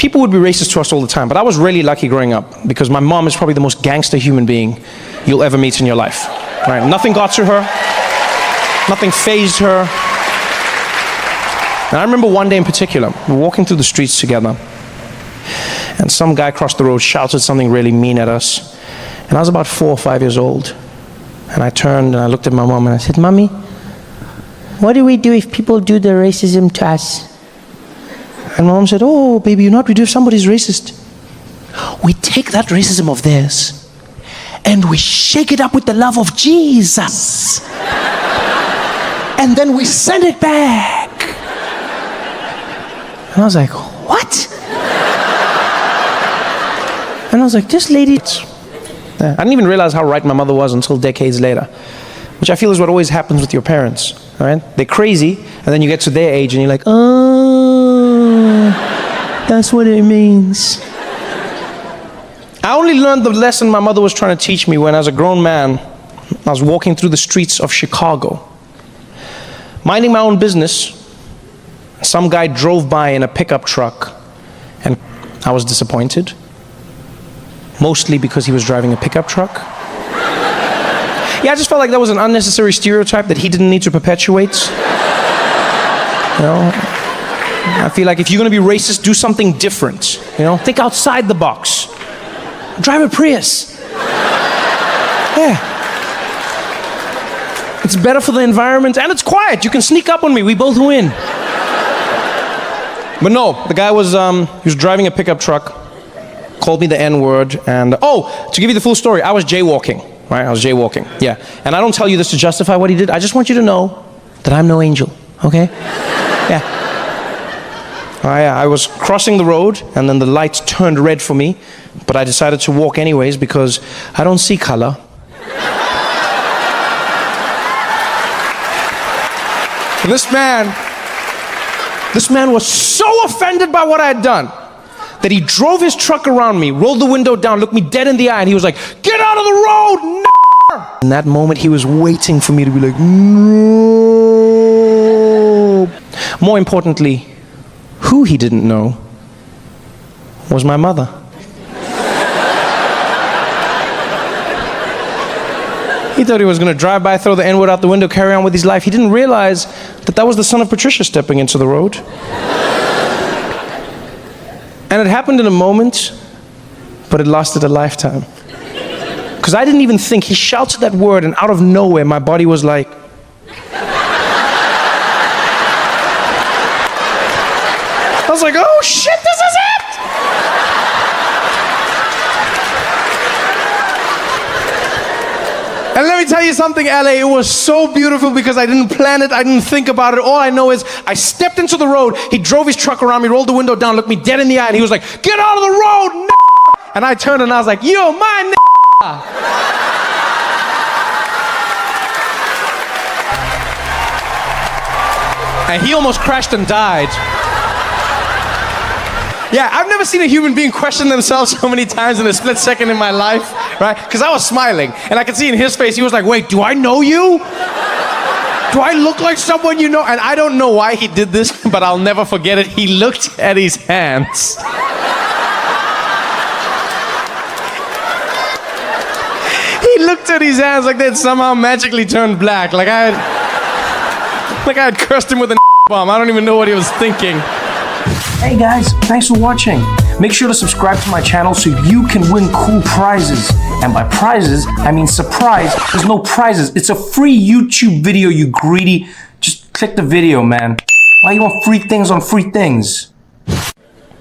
people would be racist to us all the time, but I was really lucky growing up because my mom is probably the most gangster human being you'll ever meet in your life. Right? Nothing got to her. Nothing fazed her. And I remember one day in particular, we were walking through the streets together, and some guy across the road shouted something really mean at us. And I was about 4 or 5 years old. And I turned and I looked at my mom and I said, "Mommy, what do we do if people do the racism to us?" And my mom said, "Oh, baby, you know what we do if somebody's racist? We take that racism of theirs and we shake it up with the love of Jesus. And then we send it back." And I was like, "What?" And I was like, "This lady..." I didn't even realize how right my mother was until decades later, which I feel is what always happens with your parents, right? They're crazy, and then you get to their age and you're like, "Oh, that's what it means." I only learned the lesson my mother was trying to teach me when, as a grown man, I was walking through the streets of Chicago, minding my own business. Some guy drove by in a pickup truck, and I was disappointed. Mostly because he was driving a pickup truck. Yeah, I just felt like that was an unnecessary stereotype that he didn't need to perpetuate. You know? I feel like if you're going to be racist, do something different. You know? Think outside the box. Drive a Prius. Yeah. It's better for the environment, and it's quiet. You can sneak up on me. We both win. But no, the guy was, he was driving a pickup truck, called me the N-word, and to give you the full story, I was jaywalking, right? I was jaywalking, yeah. And I don't tell you this to justify what he did. I just want you to know that I'm no angel, okay? Yeah. I was crossing the road, and then the lights turned red for me, but I decided to walk anyways because I don't see color. This man was so offended by what I had done that he drove his truck around me, rolled the window down, looked me dead in the eye, and he was like, "Get out of the road, n***!" In that moment, he was waiting for me to be like, "No." More importantly, who he didn't know was my mother. He thought he was going to drive by, throw the N-word out the window, carry on with his life. He didn't realize that that was the son of Patricia stepping into the road. And it happened in a moment, but it lasted a lifetime. Because I didn't even think. He shouted that word, and out of nowhere, my body was like... I was like, "Oh shit, this is it!" And let me tell you something, LA, it was so beautiful because I didn't plan it, I didn't think about it. All I know is I stepped into the road, he drove his truck around me, rolled the window down, looked me dead in the eye, and he was like, "Get out of the road, n***!" And I turned and I was like, "You're my n***!" And he almost crashed and died. Yeah, I've never seen a human being question themselves so many times in a split second in my life, right? Because I was smiling, and I could see in his face, he was like, "Wait, do I know you? Do I look like someone you know?" And I don't know why he did this, but I'll never forget it. He looked at his hands. He looked at his hands like they'd somehow magically turned black, like I had cursed him with a bomb. I don't even know what he was thinking. Hey guys, thanks for watching. Make sure to subscribe to my channel so you can win cool prizes. And by prizes, I mean surprise. There's no prizes. It's a free YouTube video, you greedy. Just click the video, man. Why you want free things on free things?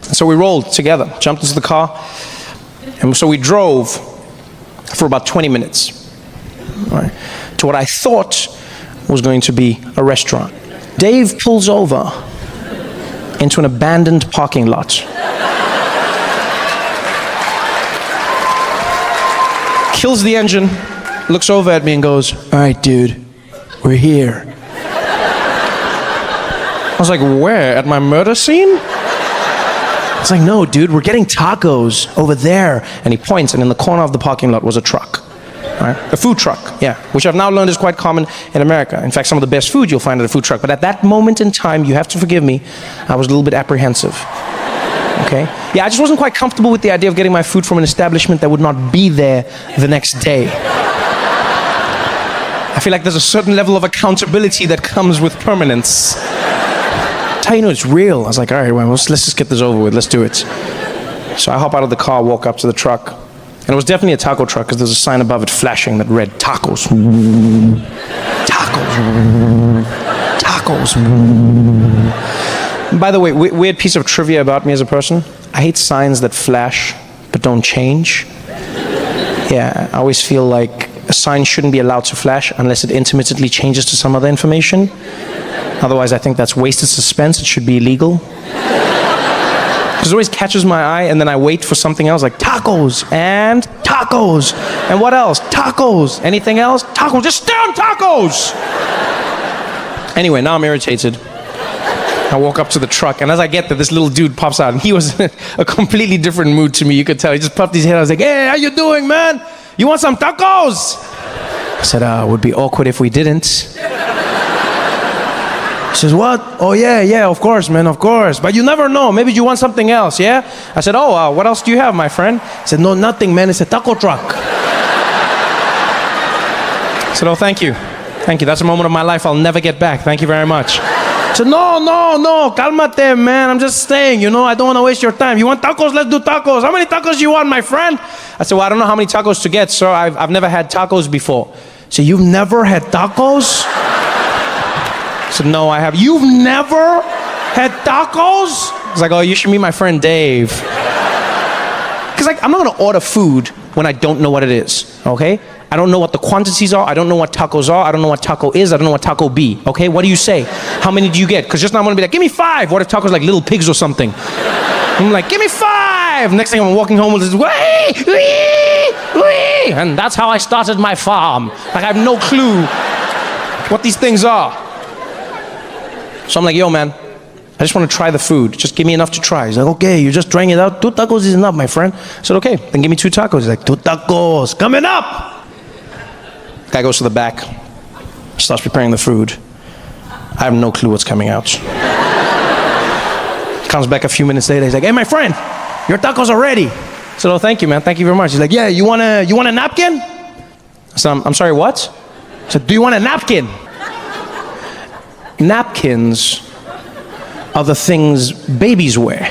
So we rolled together, jumped into the car, and so we drove for about 20 minutes, right, to what I thought was going to be a restaurant. Dave pulls over into an abandoned parking lot. Kills the engine, looks over at me and goes, "All right, dude, we're here." I was like, "Where? At my murder scene?" I was like, "No, dude, we're getting tacos over there." And he points, and in the corner of the parking lot was a truck. Right? A food truck, yeah, which I've now learned is quite common in America. In fact, some of the best food you'll find at a food truck. But at that moment in time, you have to forgive me, I was a little bit apprehensive. Okay? Yeah, I just wasn't quite comfortable with the idea of getting my food from an establishment that would not be there the next day. I feel like there's a certain level of accountability that comes with permanence. That's how you know it's real. I was like, all right, well, let's just get this over with. Let's do it. So I hop out of the car, walk up to the truck. And it was definitely a taco truck because there's a sign above it flashing that read tacos. Tacos. Tacos. By the way, weird piece of trivia about me as a person. I hate signs that flash but don't change. Yeah, I always feel like a sign shouldn't be allowed to flash unless it intermittently changes to some other information. Otherwise, I think that's wasted suspense. It should be illegal. Because it always catches my eye, and then I wait for something else, like tacos, and tacos. And what else? Tacos. Anything else? Tacos. Just stay on tacos! Anyway, now I'm irritated. I walk up to the truck, and as I get there, this little dude pops out, and he was in a completely different mood to me. You could tell. He just puffed his head. I was like, hey, how you doing, man? You want some tacos? I said, it would be awkward if we didn't. He says, what? Oh, yeah, of course, man, of course. But you never know. Maybe you want something else, yeah? I said, what else do you have, my friend? He said, no, nothing, man. It's a taco truck. I said, thank you. Thank you. That's a moment of my life I'll never get back. Thank you very much. I said, no, calmate, man. I'm just saying, I don't want to waste your time. You want tacos? Let's do tacos. How many tacos do you want, my friend? I said, I don't know how many tacos to get, sir. I've never had tacos before. So you've never had tacos? I said, no, I have. You've never had tacos? I was like, you should meet my friend Dave. Because I'm not going to order food when I don't know what it is, okay? I don't know what the quantities are. I don't know what tacos are. I don't know what taco is. I don't know what taco be, okay? What do you say? How many do you get? Because just now I'm going to be like, give me 5. What if tacos like little pigs or something? I'm like, give me 5. Next thing I'm walking home with this, wee. And that's how I started my farm. Like I have no clue what these things are. So I'm like, yo, man, I just want to try the food. Just give me enough to try. He's like, okay, you just trying it out. 2 tacos is enough, my friend. I said, okay, then give me 2 tacos. He's like, 2 tacos, coming up. Guy goes to the back, starts preparing the food. I have no clue what's coming out. Comes back a few minutes later. He's like, hey, my friend, your tacos are ready. I said, thank you, man. Thank you very much. He's like, yeah, you want a napkin? I said, I'm sorry, what? I said, do you want a napkin? Napkins are the things babies wear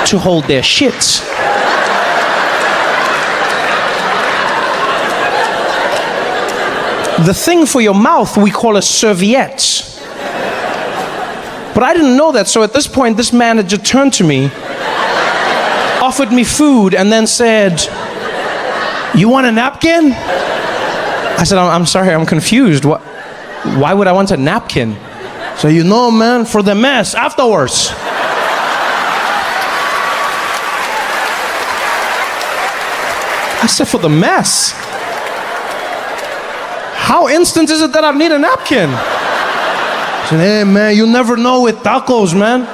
to hold their shits. The thing for your mouth we call a serviette. But I didn't know that, so at this point, this man had just turned to me, offered me food, and then said, you want a napkin? I said, I'm sorry, I'm confused. Why would I want a napkin? So man, for the mess afterwards. I said, for the mess? How instant is it that I need a napkin? I said, hey man, you never know with tacos, man.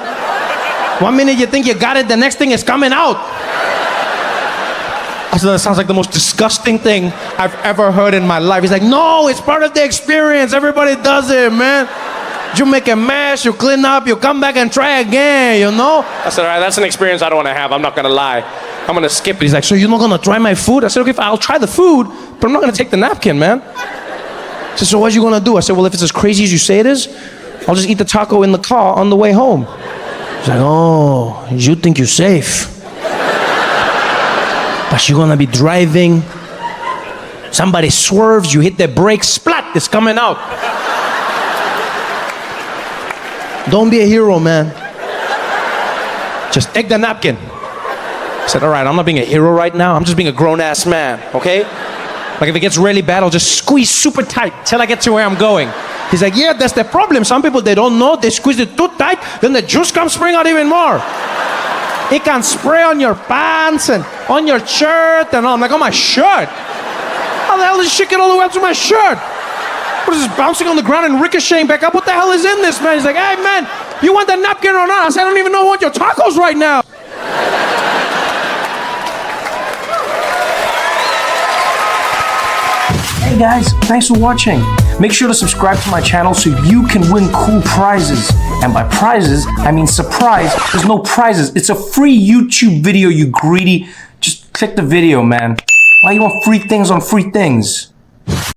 1 minute you think you got it, the next thing is coming out. I said, that sounds like the most disgusting thing I've ever heard in my life. He's like, no, it's part of the experience. Everybody does it, man. You make a mess, you clean up, you come back and try again, I said, all right, that's an experience I don't want to have. I'm not going to lie. I'm going to skip it. He's like, so you're not going to try my food? I said, okay, I'll try the food, but I'm not going to take the napkin, man. He said, so what are you going to do? I said, well, if it's as crazy as you say it is, I'll just eat the taco in the car on the way home. He's like, oh, you think you're safe. But you're gonna be driving, somebody swerves, you hit the brakes, splat, it's coming out. Don't be a hero, man. Just take the napkin. I said, all right, I'm not being a hero right now, I'm just being a grown-ass man, okay? Like if it gets really bad, I'll just squeeze super tight till I get to where I'm going. He's like, yeah, that's the problem. Some people, they don't know, they squeeze it too tight, then the juice comes spraying out even more. It can spray on your pants and on your shirt and all. I'm like, on my shirt? How the hell does shit get all the way up to my shirt? What is this, bouncing on the ground and ricocheting back up? What the hell is in this, man? He's like, hey, man, you want the napkin or not? I said, I don't even know I want your tacos right now. Hey guys, thanks for watching. Make sure to subscribe to my channel so you can win cool prizes. And by prizes, I mean surprise. There's no prizes. It's a free YouTube video, you greedy. Just click the video, man. Why you want free things on free things?